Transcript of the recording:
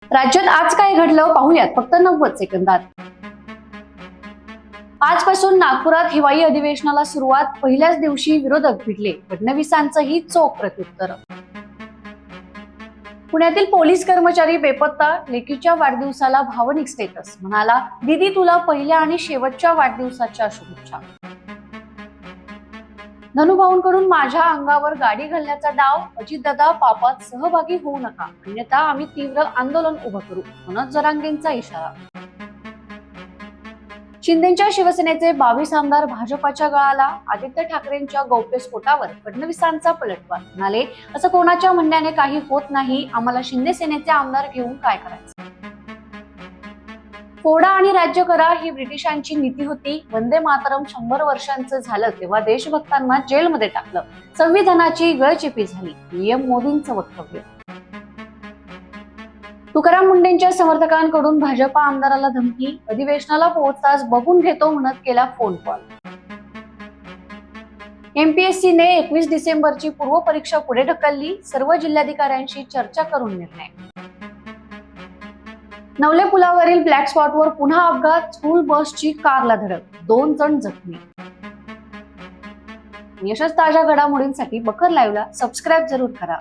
राज्यात आज काय घडलं पाहूयात फक्त 90 सेकंदात। आजपासून नागपुरात हिवाळी अधिवेशनाला सुरुवात। पहिल्याच दिवशी विरोधक भिडले, फडणवीसांचंही चोख प्रत्युत्तर। पुण्यातील पोलीस कर्मचारी बेपत्ता, लेकीच्या वाढदिवसाला भावनिक स्टेटस, म्हणाला दीदी तुला पहिल्या आणि शेवटच्या वाढदिवसाच्या शुभेच्छा। धनुभाऊंकडून माझ्या अंगावर गाडी घालण्याचा डाव, अजितदादा पापात सहभागी होऊ नका, अन्यथा आम्ही तीव्र आंदोलन उभं करू, मनोज जरांगेंचा इशारा। शिंदेच्या शिवसेनेचे 22 आमदार भाजपाच्या गळाला, आदित्य ठाकरेंच्या गौप्यस्फोटावर फडणवीसांचा पलटवार, म्हणाले असं कोणाच्या म्हणण्याने काही होत नाही, आम्हाला शिंदे सेनेचे आमदार घेऊन काय करायचं। फोडा आणि राज्य करा ही ब्रिटिशांची नीती होती। वंदे मातरम 100 वर्षांचं झालं तेव्हा देशभक्तांना जेलमध्ये टाकलं, संविधानाची गळचेपी झाली, पीएम मोदींचं वक्तव्य। तुकाराम मुंडेंच्या समर्थकांकडून भाजपा आमदाराला धमकी, अधिवेशनाला पोहोचताच बघून घेतो म्हणत केला फोन कॉल। एमपीएससीने 21 डिसेंबरची पूर्वपरीक्षा पुढे ढकलली, सर्व जिल्हाधिकाऱ्यांशी चर्चा करून निर्णय। नवले पुलावरील ब्लॅक स्पॉटवर पुन्हा अपघात, स्कूल बसची कारला धडक, 2 जण जखमी। यशच ताज्या घडामोडींसाठी बखर लाईव्हला सबस्क्राईब जरूर करा।